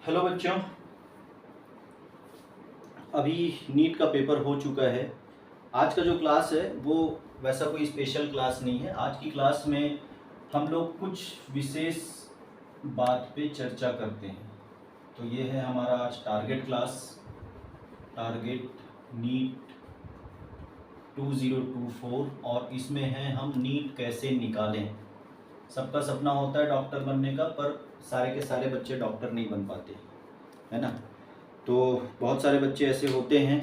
Hello बच्चों, अभी NEET का पेपर हो चुका है। आज का जो क्लास है वो वैसा कोई स्पेशल क्लास नहीं है। आज की क्लास में हम लोग कुछ विशेष बात पे चर्चा करते हैं। तो ये है हमारा आज टारगेट क्लास, टारगेट नीट 2024, और इसमें है हम नीट कैसे निकालें। सबका सपना होता है डॉक्टर बनने का, पर सारे के सारे बच्चे डॉक्टर नहीं बन पाते, है ना। तो बहुत सारे बच्चे ऐसे होते हैं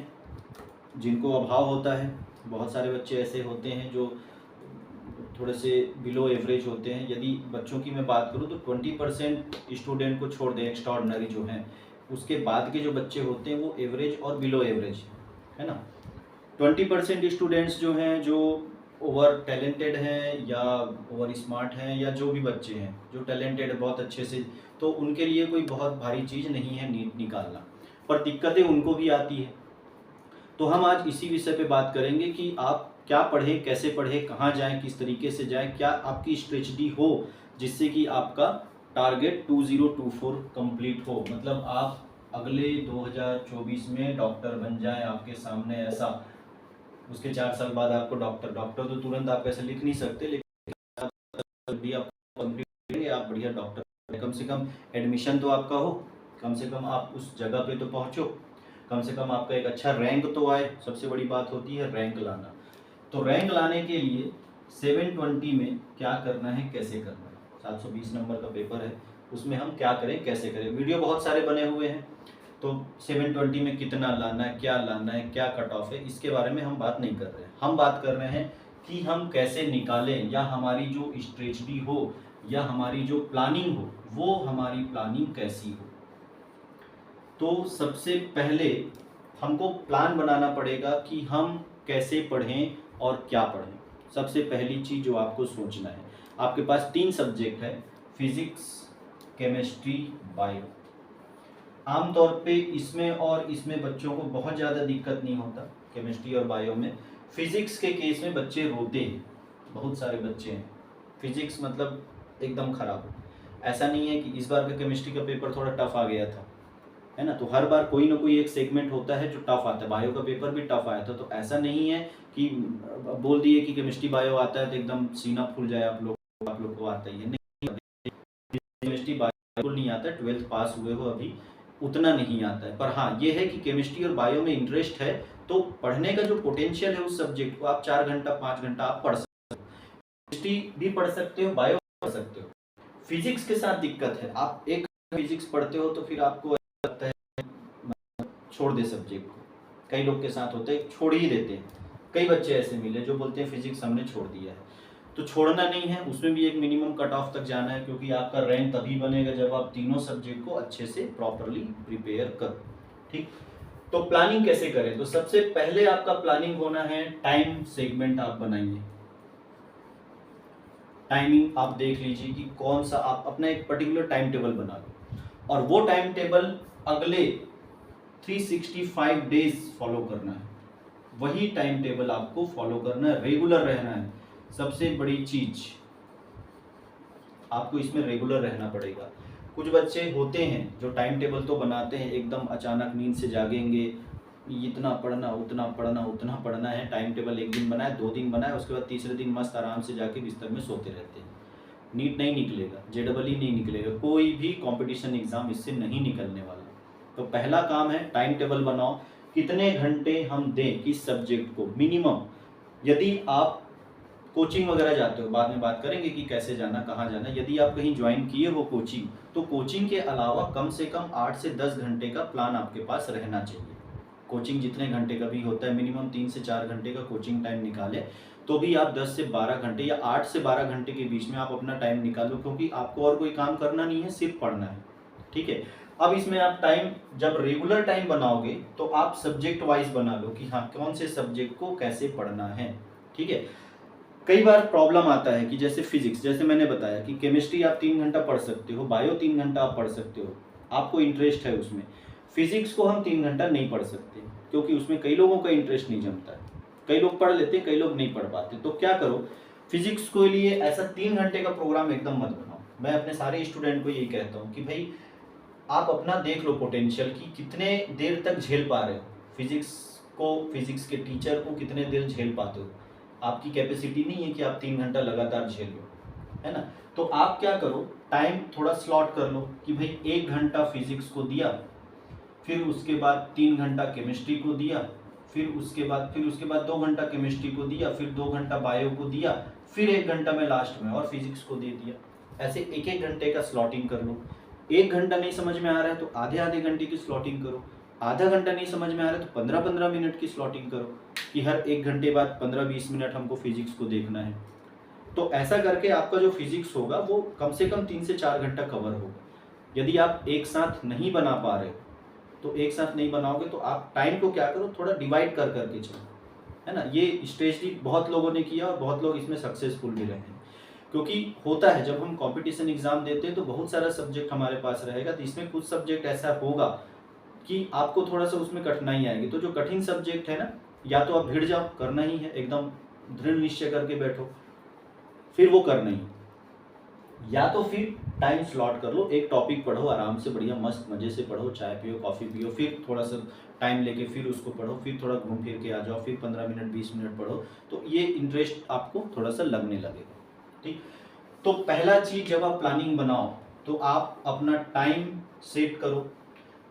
जिनको अभाव होता है, बहुत सारे बच्चे ऐसे होते हैं जो थोड़े से बिलो एवरेज होते हैं। यदि बच्चों की मैं बात करूं तो 20% स्टूडेंट को छोड़ दें, एक्स्ट्राऑर्डिनरी जो हैं, उसके बाद के जो बच्चे होते हैं वो एवरेज और बिलो एवरेज, है ना। 20% स्टूडेंट्स जो हैं, जो ओवर टैलेंटेड हैं या ओवर स्मार्ट हैं, या जो भी बच्चे हैं जो टैलेंटेड है बहुत अच्छे से, तो उनके लिए कोई बहुत भारी चीज़ नहीं है नीट निकालना, पर दिक्कतें उनको भी आती है। तो हम आज इसी विषय पे बात करेंगे कि आप क्या पढ़ें, कैसे पढ़ें, कहाँ जाएं, किस तरीके से जाएं, क्या आपकी स्ट्रेटजी हो जिससे कि आपका टारगेट 2024 कंप्लीट हो, मतलब आप अगले 2024 में डॉक्टर बन जाएं आपके सामने ऐसा। उसके 4 साल बाद आपको डॉक्टर तो तुरंत आप ऐसे लिख नहीं सकते, लेकिन भी आप कंप्लीट करेंगे, आप बढ़िया डॉक्टर, कम से कम एडमिशन तो आपका हो, कम से कम आप उस जगह पे तो पहुँचो, कम से कम आपका एक अच्छा रैंक तो आए। सबसे बड़ी बात होती है रैंक लाना। तो रैंक लाने के लिए 720 में क्या करना है, कैसे करना है, 720 नंबर का पेपर है, उसमें हम क्या करें, कैसे करें। वीडियो बहुत सारे बने हुए हैं, तो 720 में कितना लाना है, क्या कट ऑफ है, इसके बारे में हम बात नहीं कर रहे हैं। हम बात कर रहे हैं कि हम कैसे निकालें, या हमारी जो स्ट्रेटजी हो या हमारी जो प्लानिंग हो, वो हमारी प्लानिंग कैसी हो। तो सबसे पहले हमको प्लान बनाना पड़ेगा कि हम कैसे पढ़ें और क्या पढ़ें। सबसे पहली चीज़ जो आपको सोचना है, आपके पास 3 सब्जेक्ट है, फिजिक्स, केमिस्ट्री, बायो। आमतौर पे इसमें और इसमें बच्चों को बहुत ज़्यादा दिक्कत नहीं होता, केमिस्ट्री और बायो में। फिजिक्स के केस में बच्चे रोते हैं, बहुत सारे बच्चे हैं, फिजिक्स मतलब एकदम ख़राब। ऐसा नहीं है कि इस बार का केमिस्ट्री का पेपर थोड़ा टफ आ गया था, है ना, तो हर बार कोई ना कोई एक सेगमेंट होता है जो टफ आता है। बायो का पेपर भी टफ आया था, तो ऐसा नहीं है कि बोल दिए कि केमिस्ट्री बायो आता है तो एकदम सीना फूल जाए आप लोग को आता ही है, नहीं। केमिस्ट्री बायो बिल्कुल नहीं आता, 12th पास हुए हो अभी, उतना नहीं आता है। पर हाँ, ये है कि केमिस्ट्री और बायो में इंटरेस्ट है तो पढ़ने का जो पोटेंशियल है उस सब्जेक्ट को आप 4 घंटा 5 घंटा आप पढ़ सकते हो, केमिस्ट्री भी पढ़ सकते हो, बायो पढ़ सकते हो। फिजिक्स के साथ दिक्कत है, आप एक फिजिक्स पढ़ते हो तो फिर आपको लगता है छोड़ दे सब्जेक्ट को। कई लोग के साथ होता है छोड़ ही देते हैं, कई बच्चे ऐसे मिले जो बोलते हैं फिजिक्स हमने छोड़ दिया है। तो छोड़ना नहीं है, उसमें भी एक मिनिमम कट ऑफ तक जाना है, क्योंकि आपका रैंक तभी बनेगा जब आप तीनों सब्जेक्ट को अच्छे से प्रॉपरली प्रिपेयर करो। ठीक, तो प्लानिंग कैसे करें। तो सबसे पहले आपका प्लानिंग होना है, टाइम सेगमेंट आप बनाइए। टाइमिंग आप देख लीजिए कि कौन सा, आप अपना एक पर्टिकुलर टाइम टेबल बना लो, और वो टाइम टेबल अगले 365 डेज फॉलो करना है। वही टाइम टेबल आपको फॉलो करना है, रेगुलर रहना है। सबसे बड़ी चीज आपको इसमें रेगुलर रहना पड़ेगा। कुछ बच्चे होते हैं जो टाइम टेबल तो बनाते हैं, एकदम अचानक नींद से जागेंगे, इतना पढ़ना उतना पढ़ना उतना पढ़ना है, टाइम टेबल एक दिन बनाए, 2 दिन बनाए, उसके बाद तीसरे दिन मस्त आराम से जाके बिस्तर में सोते रहते हैं। नीट नहीं निकलेगा, JEE नहीं निकलेगा, कोई भी कंपटीशन एग्जाम इससे नहीं निकलने वाला। तो पहला काम है टाइम टेबल बनाओ, कितने घंटे हम दें किस सब्जेक्ट को मिनिमम। यदि आप कोचिंग वगैरह जाते हो, बाद में बात करेंगे कि कैसे जाना, कहाँ जाना। यदि आप कहीं ज्वाइन किए हो कोचिंग, तो कोचिंग के अलावा कम से कम 8 से 10 घंटे का प्लान आपके पास रहना चाहिए। कोचिंग जितने घंटे का भी होता है, मिनिमम 3 से 4 घंटे का कोचिंग टाइम निकालें, तो भी आप 10 से 12 घंटे या 8 से 12 घंटे के बीच में आप अपना टाइम निकालो, क्योंकि आपको और कोई काम करना नहीं है, सिर्फ पढ़ना है। ठीक है, अब इसमें आप टाइम जब रेगुलर टाइम बनाओगे तो आप सब्जेक्ट वाइज बना लो कि हाँ कौन से सब्जेक्ट को कैसे पढ़ना है। ठीक है, कई बार प्रॉब्लम आता है कि जैसे फिजिक्स, जैसे मैंने बताया कि केमिस्ट्री आप 3 घंटा पढ़ सकते हो, बायो 3 घंटा आप पढ़ सकते हो, आपको इंटरेस्ट है उसमें। फिजिक्स को हम 3 घंटा नहीं पढ़ सकते, क्योंकि उसमें कई लोगों का इंटरेस्ट नहीं जमता है। कई लोग पढ़ लेते, कई लोग नहीं पढ़ पाते। तो क्या करो, फिजिक्स के लिए ऐसा 3 घंटे का प्रोग्राम एकदम मत बनाओ। मैं अपने सारे स्टूडेंट को यही कहता हूँ कि भाई आप अपना देख लो पोटेंशियल कि कितने देर तक झेल पा रहे हो फिजिक्स के टीचर को कितने देर झेल पाते हो। आपकी कैपेसिटी नहीं है कि आप 3 घंटा लगातार झेल लो, है ना। तो आप क्या करो, टाइम थोड़ा स्लॉट कर लो कि भाई 1 घंटा फिजिक्स को दिया, फिर उसके बाद 3 घंटा केमिस्ट्री को दिया, फिर उसके बाद 2 घंटा केमिस्ट्री को दिया, फिर 2 घंटा बायो को दिया, फिर 1 घंटा में लास्ट में और फिजिक्स को दे दिया। ऐसे 1-1 घंटे का स्लॉटिंग कर लो। 1 घंटा नहीं समझ में आ रहा है तो आधे घंटे की स्लॉटिंग करो। आधा घंटा नहीं समझ में आ रहा है तो 15-15 मिनट की स्लॉटिंग करो कि हर 1 घंटे बाद 15-20 मिनट हमको फिजिक्स को देखना है। तो ऐसा करके आपका जो फिजिक्स होगा वो कम से कम 3 से 4 घंटा कवर होगा। यदि आप एक साथ नहीं बना पा रहे तो एक साथ नहीं बनाओगे तो आप टाइम को क्या करो, थोड़ा डिवाइड कर करके चलो, है ना। ये स्ट्रेटजी बहुत लोगों ने किया और बहुत लोग इसमें सक्सेसफुल भी रहे हैं। क्योंकि होता है जब हम कंपटीशन एग्जाम देते हैं तो बहुत सारा सब्जेक्ट हमारे पास रहेगा, तो इसमें कुछ सब्जेक्ट ऐसा होगा कि आपको थोड़ा सा उसमें कठिनाई आएगी। तो जो कठिन सब्जेक्ट है ना, या तो आप भिड़ जाओ, करना ही है, एकदम दृढ़ निश्चय करके बैठो, फिर वो करना ही, या तो फिर टाइम स्लॉट कर लो, एक टॉपिक पढ़ो आराम से, बढ़िया मस्त मजे से पढ़ो, चाय पियो, कॉफ़ी पियो, फिर थोड़ा सा टाइम लेके फिर उसको पढ़ो, फिर थोड़ा घूम फिर के आ जाओ, फिर 15 मिनट 20 मिनट पढ़ो, तो ये इंटरेस्ट आपको थोड़ा सा लगने लगेगा। ठीक, तो पहला चीज़ जब आप प्लानिंग बनाओ तो आप अपना टाइम सेट करो।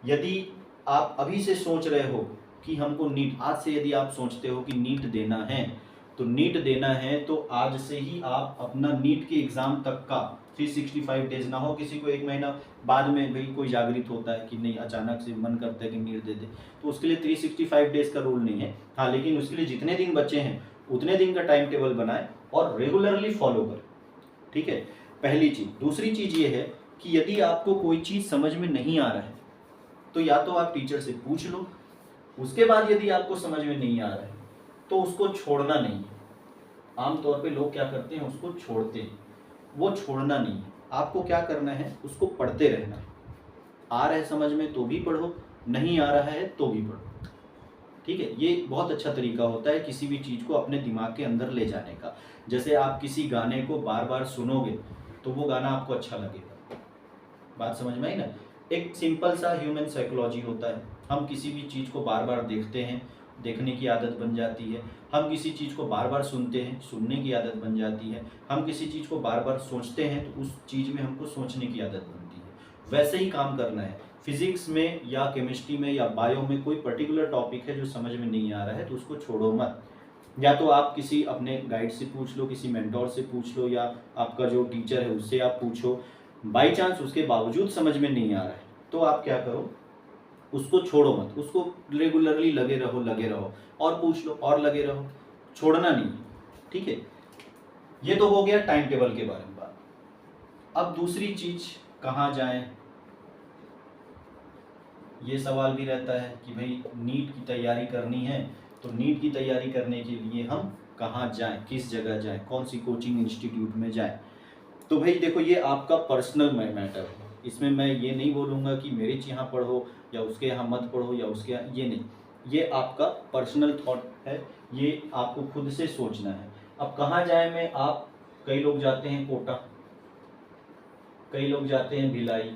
यदि आप अभी से सोच रहे हो कि हमको नीट, आज से यदि आप सोचते हो कि नीट देना है तो आज से ही आप अपना नीट के एग्ज़ाम तक का 365 डेज ना हो, किसी को 1 महीना बाद में भाई कोई जागृत होता है कि नहीं, अचानक से मन करता है कि नीट दे दे, तो उसके लिए 365 डेज का रूल नहीं है। हाँ, लेकिन उसके लिए जितने दिन बचे हैं उतने दिन का टाइम टेबल बनाए और रेगुलरली फॉलो करें। ठीक है, पहली चीज़। दूसरी चीज़ ये है कि यदि आपको कोई चीज़ समझ में नहीं आ रहा है तो या तो आप टीचर से पूछ लो, उसके बाद यदि आपको समझ में नहीं आ रहा है तो उसको छोड़ना नहीं है। आमतौर पे लोग क्या करते हैं, उसको छोड़ते हैं, वो छोड़ना नहीं है। आपको क्या करना है, उसको पढ़ते रहना है। आ रहा है समझ में तो भी पढ़ो, नहीं आ रहा है तो भी पढ़ो। ठीक है, ये बहुत अच्छा तरीका होता है किसी भी चीज़ को अपने दिमाग के अंदर ले जाने का। जैसे आप किसी गाने को बार बार सुनोगे तो वो गाना आपको अच्छा लगेगा। बात समझ में आई ना। एक सिंपल सा ह्यूमन साइकोलॉजी होता है, हम किसी भी चीज़ को बार बार देखते हैं, देखने की आदत बन जाती है। हम किसी चीज़ को बार बार सुनते हैं, सुनने की आदत बन जाती है। हम किसी चीज़ को बार बार सोचते हैं तो उस चीज़ में हमको सोचने की आदत बनती है। वैसे ही काम करना है। फिजिक्स में या केमिस्ट्री में या बायो में कोई पर्टिकुलर टॉपिक है जो समझ में नहीं आ रहा है तो उसको छोड़ो मत। या तो आप किसी अपने गाइड से पूछ लो, किसी मेंटोर से पूछ लो, या आपका जो टीचर है उससे आप पूछो। बाई चांस उसके बावजूद समझ में नहीं आ रहा है तो आप क्या करो, उसको छोड़ो मत, उसको रेगुलरली लगे रहो और पूछ लो और लगे रहो, छोड़ना नहीं। ठीक है, ये तो हो गया टाइम टेबल के बारे में बात। अब दूसरी चीज, कहाँ जाएं, ये सवाल भी रहता है कि भाई नीट की तैयारी करनी है तो नीट की तैयारी करने के लिए हम कहाँ जाएं, किस जगह जाएं, कौन सी कोचिंग इंस्टीट्यूट में जाएं। तो भाई देखो, ये आपका पर्सनल मैटर है। इसमें मैं ये नहीं बोलूँगा कि मेरे यहाँ पढ़ो या उसके यहाँ मत पढ़ो या उसके यहाँ, ये नहीं, ये आपका पर्सनल थॉट है, ये आपको खुद से सोचना है। अब कहाँ जाए में, आप, कई लोग जाते हैं कोटा, कई लोग जाते हैं भिलाई,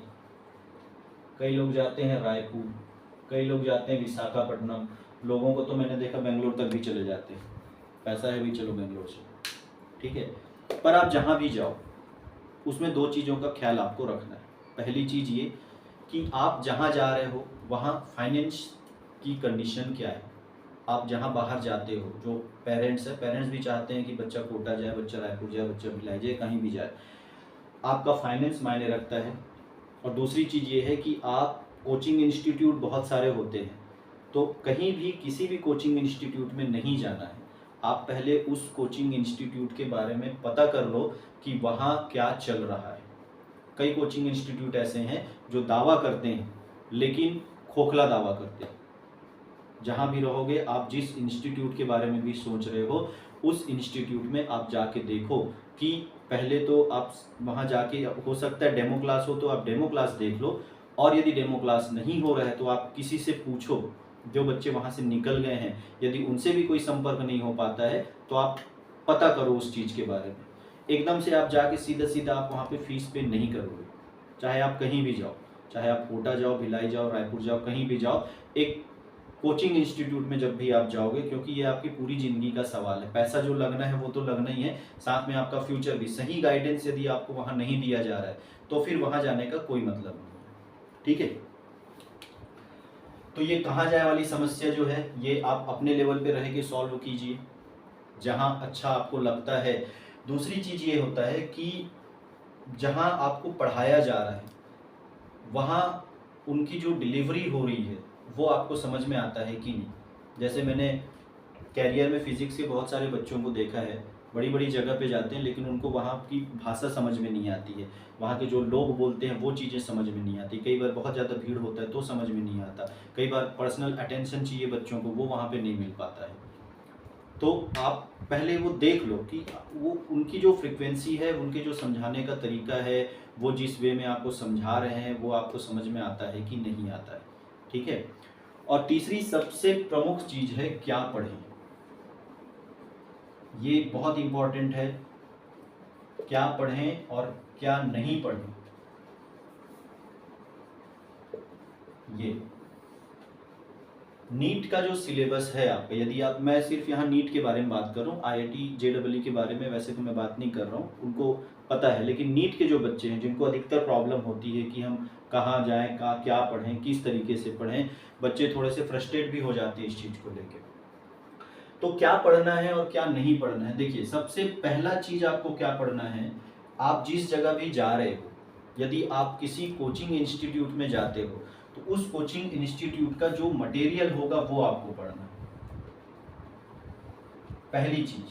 कई लोग जाते हैं रायपुर, कई लोग जाते हैं विशाखापट्टनम। लोगों को तो मैंने देखा बेंगलोर तक भी चले जाते हैं, पैसा है भी चलो बेंगलोर से। ठीक है, पर आप जहाँ भी जाओ उसमें 2 चीज़ों का ख्याल आपको रखना है। पहली चीज़ ये कि आप जहाँ जा रहे हो वहाँ फाइनेंस की कंडीशन क्या है। आप जहाँ बाहर जाते हो, जो पेरेंट्स है, पेरेंट्स भी चाहते हैं कि बच्चा कोटा जाए, बच्चा रायपुर जाए, बच्चा भिलाई जाए, कहीं भी जाए, आपका फाइनेंस मायने रखता है। और दूसरी चीज़ ये है कि आप, कोचिंग इंस्टीट्यूट बहुत सारे होते हैं, तो कहीं भी किसी भी कोचिंग इंस्टीट्यूट में नहीं जाना है। आप पहले उस कोचिंग इंस्टीट्यूट के बारे में पता कर लो कि वहाँ क्या चल रहा है। कई कोचिंग इंस्टीट्यूट ऐसे हैं जो दावा करते हैं लेकिन खोखला दावा करते हैं। जहाँ भी रहोगे, आप जिस इंस्टीट्यूट के बारे में भी सोच रहे हो, उस इंस्टीट्यूट में आप जाके देखो कि पहले तो आप वहाँ जाके, हो सकता है डेमो क्लास हो तो आप डेमो क्लास देख लो, और यदि डेमो क्लास नहीं हो रहा है तो आप किसी से पूछो, जो बच्चे वहाँ से निकल गए हैं, यदि उनसे भी कोई संपर्क नहीं हो पाता है तो आप पता करो उस चीज़ के बारे में। एकदम से आप जाके सीधा सीधा आप वहाँ पे फीस पे नहीं करोगे, चाहे आप कहीं भी जाओ, चाहे आप कोटा जाओ, भिलाई जाओ, रायपुर जाओ, कहीं भी जाओ, एक कोचिंग इंस्टीट्यूट में जब भी आप जाओगे, क्योंकि ये आपकी पूरी ज़िंदगी का सवाल है। पैसा जो लगना है वो तो लगना ही है, साथ में आपका फ्यूचर भी। सही गाइडेंस यदि आपको वहाँ नहीं दिया जा रहा है तो फिर वहाँ जाने का कोई मतलब नहीं। ठीक है, तो ये कहाँ जाए वाली समस्या जो है ये आप अपने लेवल पे रह के सॉल्व कीजिए जहाँ अच्छा आपको लगता है। दूसरी चीज़ ये होता है कि जहाँ आपको पढ़ाया जा रहा है वहाँ उनकी जो डिलीवरी हो रही है वो आपको समझ में आता है कि नहीं। जैसे मैंने कैरियर में फिजिक्स के बहुत सारे बच्चों को देखा है, बड़ी बड़ी जगह पे जाते हैं लेकिन उनको वहाँ की भाषा समझ में नहीं आती है, वहाँ के जो लोग बोलते हैं वो चीज़ें समझ में नहीं आती। कई बार बहुत ज़्यादा भीड़ होता है तो समझ में नहीं आता, कई बार पर्सनल अटेंशन चाहिए बच्चों को, वो वहाँ पे नहीं मिल पाता है। तो आप पहले वो देख लो कि वो उनकी जो फ्रिक्वेंसी है, उनके जो समझाने का तरीका है, वो जिस वे में आपको समझा रहे हैं वो आपको समझ में आता है कि नहीं आता है। ठीक है, और तीसरी सबसे प्रमुख चीज़ है क्या पढ़ें। ये बहुत इम्पोर्टेंट है, क्या पढ़ें और क्या नहीं पढ़ें। ये नीट का जो सिलेबस है आपका, यदि आप, मैं सिर्फ यहाँ नीट के बारे में बात कर रहा हूँ, IIT JEE के बारे में वैसे तो मैं बात नहीं कर रहा हूँ, उनको पता है। लेकिन नीट के जो बच्चे हैं जिनको अधिकतर प्रॉब्लम होती है कि हम कहाँ जाएं, क्या पढ़ें, किस तरीके से पढ़ें, बच्चे थोड़े से फ्रस्ट्रेट भी हो जाते हैं इस चीज़ को लेकर। तो क्या पढ़ना है और क्या नहीं पढ़ना है, देखिए सबसे पहला चीज़ आपको क्या पढ़ना है, आप जिस जगह भी जा रहे हो, यदि आप किसी कोचिंग इंस्टीट्यूट में जाते हो तो उस कोचिंग इंस्टीट्यूट का जो मटेरियल होगा वो आपको पढ़ना है। पहली चीज,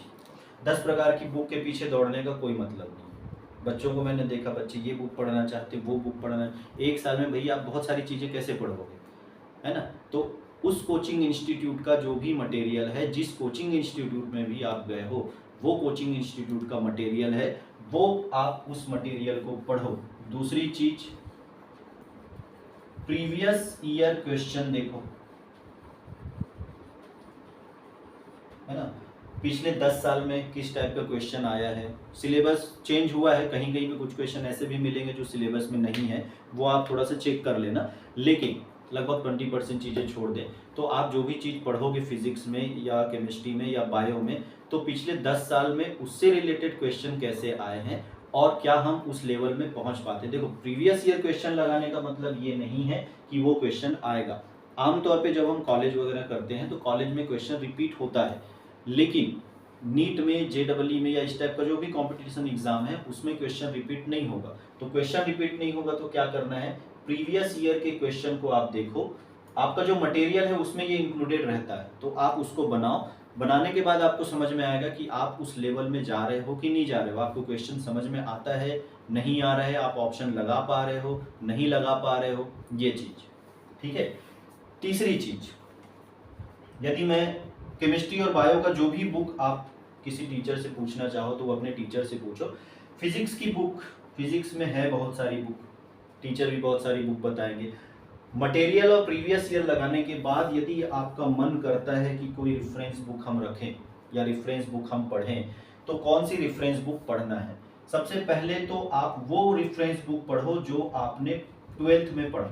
10 प्रकार की बुक के पीछे दौड़ने का कोई मतलब नहीं। बच्चों को मैंने देखा, बच्चे ये बुक पढ़ना चाहते, वो बुक पढ़ना, एक साल में भैया आप बहुत सारी चीज़ें कैसे पढ़ोगे, है ना। तो उस कोचिंग इंस्टीट्यूट का जो भी मटेरियल है, जिस कोचिंग इंस्टीट्यूट में भी आप गए हो वो कोचिंग इंस्टीट्यूट का मटेरियल है, वो आप उस मटेरियल को पढ़ो। दूसरी चीज, प्रीवियस ईयर क्वेश्चन देखो, है ना, पिछले 10 साल में किस टाइप का क्वेश्चन आया है। सिलेबस चेंज हुआ है, कहीं कहीं पे कुछ क्वेश्चन ऐसे भी मिलेंगे जो सिलेबस में नहीं है, वो आप थोड़ा सा चेक कर लेना, लेकिन लगभग 20% चीज़ें छोड़ दें। तो आप जो भी चीज़ पढ़ोगे फिजिक्स में या केमिस्ट्री में या बायो में, तो पिछले 10 साल में उससे रिलेटेड क्वेश्चन कैसे आए हैं और क्या हम उस लेवल में पहुंच पाते हैं। देखो, प्रीवियस ईयर क्वेश्चन लगाने का मतलब ये नहीं है कि वो क्वेश्चन आएगा। आमतौर पे जब हम कॉलेज वगैरह करते हैं तो कॉलेज में क्वेश्चन रिपीट होता है, लेकिन नीट में, JEE में या इस टाइप का जो भी कंपटीशन एग्जाम है उसमें क्वेश्चन रिपीट नहीं होगा। तो क्वेश्चन रिपीट नहीं होगा तो क्या करना है, प्रीवियस ईयर के क्वेश्चन को आप देखो, आपका जो मटेरियल है उसमें ये इंक्लूडेड रहता है, तो आप उसको बनाओ। बनाने के बाद आपको समझ में आएगा कि आप उस लेवल में जा रहे हो कि नहीं जा रहे हो, आपको क्वेश्चन समझ में आता है, नहीं आ रहा है, आप ऑप्शन लगा पा रहे हो, नहीं लगा पा रहे हो, ये चीज। ठीक है, तीसरी चीज, यदि मैं केमिस्ट्री और बायो का जो भी बुक आप किसी टीचर से पूछना चाहो तो वो अपने टीचर से पूछो। फिजिक्स की बुक, फिजिक्स में है बहुत सारी बुक, टीचर भी बहुत सारी बुक बताएंगे। मटेरियल और प्रीवियस ईयर लगाने के बाद यदि आपका मन करता है कि कोई रेफरेंस बुक हम रखें या रेफरेंस बुक हम पढ़ें, तो कौन सी रेफरेंस बुक पढ़ना है। सबसे पहले तो आप वो रेफरेंस बुक पढ़ो जो आपने 12th में पढ़ा,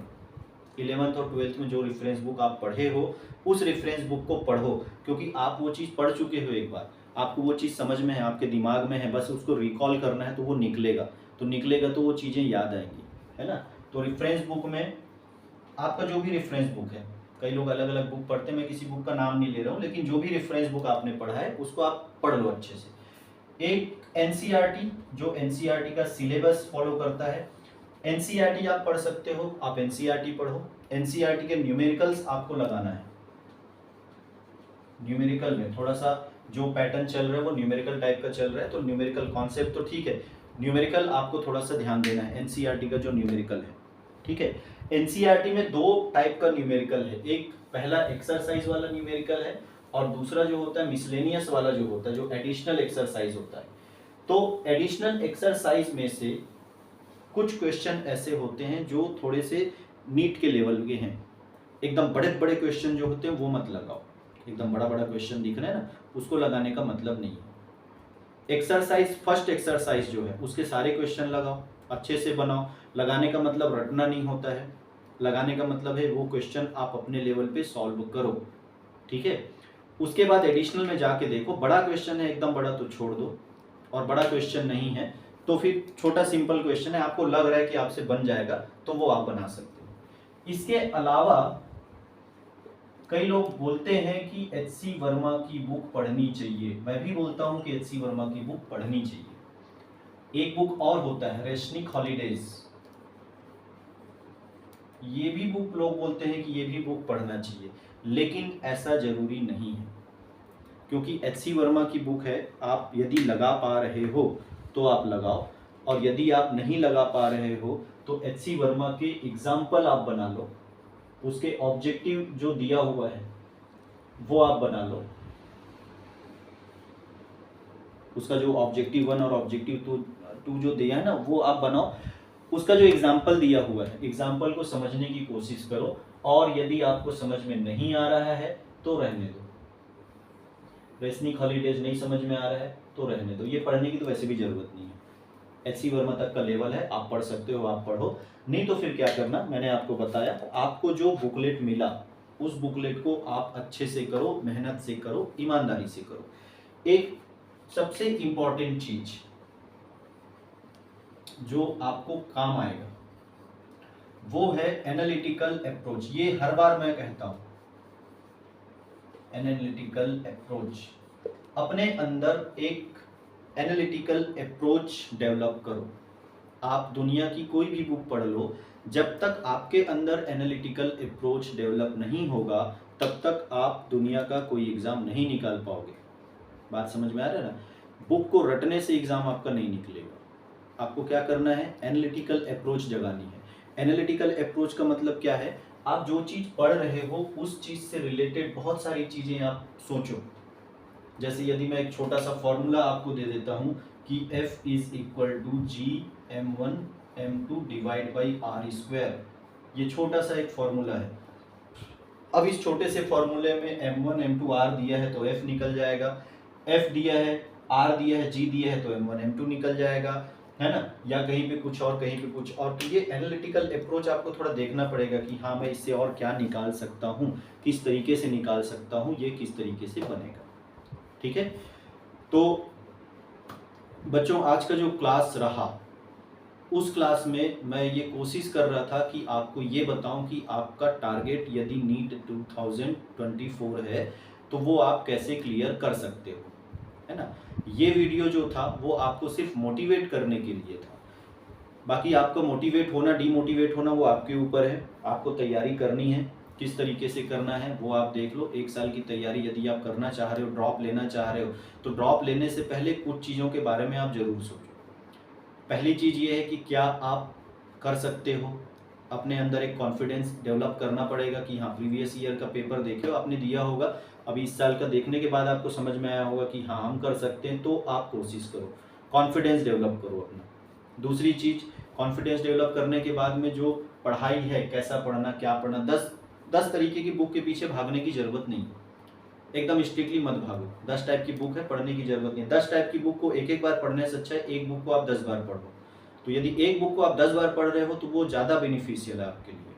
11th और 12th में जो रेफरेंस बुक आप पढ़े हो उस रेफरेंस बुक को पढ़ो, क्योंकि आप वो चीज़ पढ़ चुके हो एक बार, आपको वो चीज़ समझ में है, आपके दिमाग में है, बस उसको रिकॉल करना है तो वो निकलेगा, तो वो चीज़ें याद आएंगी, है ना। तो रेफरेंस बुक में आपका जो भी रेफरेंस बुक है, कई लोग अलग अलग बुक पढ़ते हैं, मैं किसी बुक का नाम नहीं ले रहा हूँ, लेकिन जो भी रेफरेंस बुक आपने पढ़ा है उसको आप पढ़ लो अच्छे से। एक NCERT, जो NCERT का सिलेबस फॉलो करता है, NCERT आप पढ़ सकते हो, आप NCERT पढ़ो। NCERT के न्यूमेरिकल्स आपको लगाना है, न्यूमेरिकल में थोड़ा सा जो पैटर्न चल रहा है वो न्यूमेरिकल टाइप का चल रहा है, तो न्यूमेरिकल कॉन्सेप्ट तो ठीक है, न्यूमेरिकल आपको थोड़ा सा ध्यान देना है NCERT का जो न्यूमेरिकल है। ठीक है, NCERT में 2 टाइप का न्यूमेरिकल है, एक पहला एक्सरसाइज वाला न्यूमेरिकल है और दूसरा जो होता है मिसलेनियस वाला जो होता है, जो एडिशनल एक्सरसाइज होता है। तो एडिशनल एक्सरसाइज में से कुछ क्वेश्चन ऐसे होते हैं जो थोड़े से नीट के लेवल के हैं, एकदम बड़े बड़े क्वेश्चन जो होते हैं वो मत लगाओ, एकदम बड़ा बड़ा क्वेश्चन दिख रहा है ना, उसको लगाने का मतलब नहीं है। एक्सरसाइज, फर्स्ट एक्सरसाइज जो है उसके सारे क्वेश्चन लगाओ, अच्छे से बनाओ। लगाने का मतलब रटना नहीं होता है, लगाने का मतलब है वो क्वेश्चन आप अपने लेवल पे सॉल्व करो, ठीक है। उसके बाद एडिशनल में जाके देखो, बड़ा क्वेश्चन है एकदम बड़ा तो छोड़ दो, और बड़ा क्वेश्चन नहीं है तो फिर छोटा सिंपल क्वेश्चन है, आपको लग रहा है कि आपसे बन जाएगा तो वो आप बना सकते हो। इसके अलावा कई लोग बोलते हैं कि एच.सी. वर्मा की बुक पढ़नी चाहिए, मैं भी बोलता हूं कि एच.सी. वर्मा की बुक पढ़नी चाहिए। एक बुक और होता है रेशनिक हॉलीडेज, ये भी बुक लोग बोलते हैं कि ये भी बुक पढ़ना चाहिए, लेकिन ऐसा जरूरी नहीं है, क्योंकि एच.सी. वर्मा की बुक है, आप यदि लगा पा रहे हो तो आप लगाओ, और यदि आप नहीं लगा पा रहे हो तो एच.सी. वर्मा के एग्जाम्पल आप बना लो, उसके ऑब्जेक्टिव जो दिया हुआ है वो आप बना लो, उसका जो ऑब्जेक्टिव 1 और ऑब्जेक्टिव 2 जो दिया है ना वो आप बनाओ, उसका जो एग्जाम्पल दिया हुआ है एग्जाम्पल को समझने की कोशिश करो, और यदि आपको समझ में नहीं आ रहा है तो रहने दो। रेशनिक हॉलीडेज नहीं समझ में आ रहा है तो रहने दो, ये पढ़ने की तो वैसे भी जरूरत नहीं है, एच.सी. वर्मा तक का लेवल है, आप पढ़ सकते हो आप पढ़ो, नहीं तो फिर क्या करना, मैंने आपको बताया, आपको जो बुकलेट मिला उस बुकलेट को आप अच्छे से करो, मेहनत से करो, ईमानदारी से करो। एक सबसे इंपॉर्टेंट चीज जो आपको काम आएगा वो है एनालिटिकल अप्रोच, ये हर बार मैं कहता हूं, एनालिटिकल अप्रोच, अपने अंदर एक एनालिटिकल अप्रोच डेवलप करो। आप दुनिया की कोई भी बुक पढ़ लो, जब तक आपके अंदर एनालिटिकल अप्रोच डेवलप नहीं होगा तब तक आप दुनिया का कोई एग्जाम नहीं निकाल पाओगे। बात समझ में आ रहा है ना? बुक को रटने से एग्जाम आपका नहीं निकलेगा, आपको क्या करना है, एनालिटिकल अप्रोच जगानी है। एनालिटिकल अप्रोच का मतलब क्या है, आप जो चीज पढ़ रहे हो उस चीज से रिलेटेड बहुत सारी चीजें आप सोचो। जैसे यदि मैं एक छोटा सा फॉर्मूला आपको दे देता हूं कि F is equal to G(m1 m2) divide by r², ये छोटा सा एक फॉर्मूला है। अब इस छोटे से फॉर्मूले में m1 m2 r दिया है तो F निकल जाएगा, F दिया है, R दिया है, G दिया है तो m1 m2 निकल जाएगा, है ना, या कहीं पे कुछ और कहीं पे कुछ और। तो ये एनालिटिकल अप्रोच आपको थोड़ा देखना पड़ेगा कि हाँ मैं इससे और क्या निकाल सकता हूँ, किस तरीके से निकाल सकता हूँ, ये किस तरीके से बनेगा, ठीक है। तो बच्चों आज का जो क्लास रहा उस क्लास में मैं ये कोशिश कर रहा था कि आपको ये बताऊं कि आपका टारगेट यदि नीट 2024 है तो वो आप कैसे क्लियर कर सकते हो, है ना। ये वीडियो जो था वो आपको सिर्फ मोटिवेट करने के लिए था, बाकी आपका मोटिवेट होना डीमोटिवेट होना वो आपके ऊपर है, आपको तैयारी करनी है, किस तरीके से करना है वो आप देख लो। 1 साल की तैयारी यदि आप करना चाह रहे हो, ड्रॉप लेना चाह रहे हो, तो ड्रॉप लेने से पहले कुछ चीज़ों के बारे में आप ज़रूर सोचो। पहली चीज़ ये है कि क्या आप कर सकते हो, अपने अंदर एक कॉन्फिडेंस डेवलप करना पड़ेगा कि हाँ प्रीवियस ईयर का पेपर देखे हो आपने दिया होगा, अभी इस साल का देखने के बाद आपको समझ में आया होगा कि हाँ हम कर सकते हैं, तो आप कोशिश करो, कॉन्फिडेंस डेवलप करो अपना। दूसरी चीज़, कॉन्फिडेंस डेवलप करने के बाद में जो पढ़ाई है, कैसा पढ़ना क्या पढ़ना, 10 तरीके की बुक के पीछे भागने की ज़रूरत नहीं, एकदम स्ट्रिक्टली मत भागो। 10 टाइप की बुक है, पढ़ने की जरूरत नहीं। 10 टाइप की बुक को एक बार पढ़ने से अच्छा है एक बुक को आप 10 बार पढ़ो। तो यदि एक बुक को आप 10 बार पढ़ रहे हो तो वो ज़्यादा बेनिफिशियल है आपके लिए।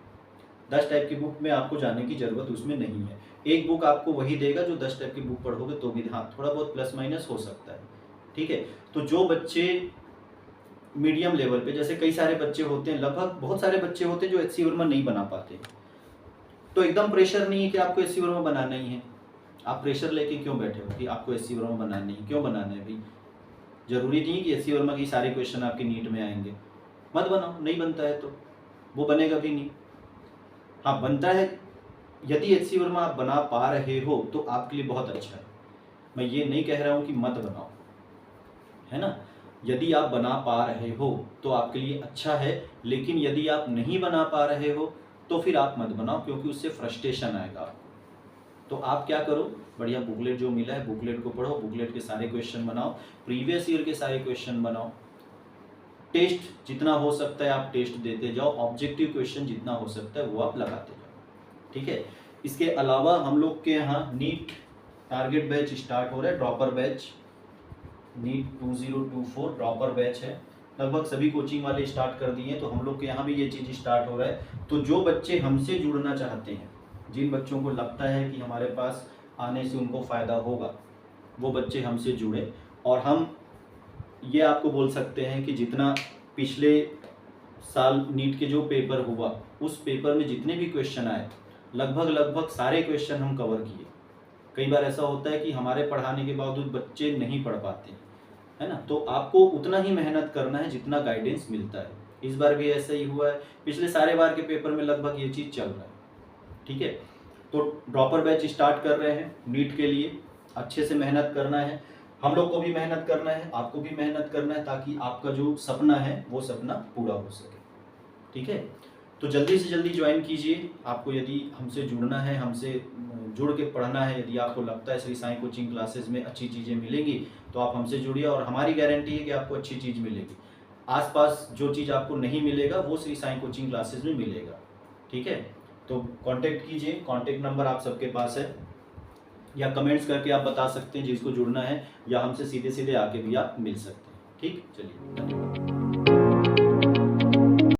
10 टाइप की बुक में आपको जाने की जरूरत उसमें नहीं है, एक बुक आपको वही देगा जो 10 टाइप की बुक पढ़ोगे तो भी, हाँ थोड़ा बहुत प्लस माइनस हो सकता है, ठीक है। तो जो बच्चे मीडियम लेवल पे, जैसे कई सारे बच्चे होते हैं, लगभग बहुत सारे बच्चे होते हैं जो एच.सी. वर्मा नहीं बना पाते, तो एकदम प्रेशर नहीं है कि आपको एच.सी. वर्मा बनाना ही है। आप प्रेशर लेके क्यों बैठे हो कि आपको एच.सी. वर्मा बनाना नहीं, क्यों बनाना है भाई? जरूरी नहीं कि एच.सी. वर्मा की सारे क्वेश्चन आपके नीट में आएंगे, मत बनाओ, नहीं बनता है तो वो बनेगा भी नहीं। हाँ बनता है, यदि एच.सी. वर्मा आप बना पा रहे हो तो आपके लिए बहुत अच्छा है, मैं ये नहीं कह रहा हूँ कि मत बनाओ, है ना। यदि आप बना पा रहे हो तो आपके लिए अच्छा है, लेकिन यदि आप नहीं बना पा रहे हो तो फिर आप मत बनाओ, क्योंकि उससे फ्रस्ट्रेशन आएगा। तो आप क्या करो, बढ़िया बुकलेट जो मिला है बुकलेट को पढ़ो, बुकलेट के सारे क्वेश्चन बनाओ, प्रीवियस ईयर के सारे क्वेश्चन बनाओ, टेस्ट जितना हो सकता है आप टेस्ट देते जाओ, ऑब्जेक्टिव क्वेश्चन जितना हो सकता है वो आप लगाते जाओ, ठीक है। इसके अलावा हम लोग के यहाँ नीट टारगेट बैच स्टार्ट हो रहा है, dropper batch, NEET 2024 dropper batch है लगभग सभी कोचिंग वाले स्टार्ट कर दिए हैं, तो हम लोग के यहाँ भी ये चीज़ स्टार्ट हो रहा है। तो जो बच्चे हमसे जुड़ना चाहते हैं, जिन बच्चों को लगता है कि हमारे पास आने से उनको फ़ायदा होगा, वो बच्चे हमसे जुड़े। और हम ये आपको बोल सकते हैं कि जितना पिछले साल नीट के जो पेपर हुआ, उस पेपर में जितने भी क्वेश्चन आए, लगभग सारे क्वेश्चन हम कवर किए। कई बार ऐसा होता है कि हमारे पढ़ाने के बावजूद बच्चे नहीं पढ़ पाते, है ना, तो आपको उतना ही मेहनत करना है जितना गाइडेंस मिलता है। इस बार भी ऐसा ही हुआ है, पिछले सारे बार के पेपर में लगभग ये चीज़ चल रहा है। ठीक है, तो ड्रॉपर बैच स्टार्ट कर रहे हैं नीट के लिए। अच्छे से मेहनत करना है, हम लोग को भी मेहनत करना है, आपको भी मेहनत करना है, ताकि आपका जो सपना है वो सपना पूरा हो सके। ठीक है, तो जल्दी से जल्दी ज्वाइन कीजिए। आपको यदि हमसे जुड़ना है, हमसे जुड़ के पढ़ना है, यदि आपको लगता है श्री साईं कोचिंग क्लासेस में अच्छी चीज़ें मिलेंगी, तो आप हमसे जुड़िए, और हमारी गारंटी है कि आपको अच्छी चीज़ मिलेगी। आसपास जो चीज़ आपको नहीं मिलेगा वो श्री साईं कोचिंग क्लासेस में मिलेगा। ठीक है, तो कांटेक्ट कीजिए, कांटेक्ट नंबर आप सबके पास है, या कमेंट्स करके आप बता सकते हैं जिसको जुड़ना है, या हमसे सीधे सीधे आके भी आप मिल सकते हैं। ठीक, चलिए, धन्यवाद।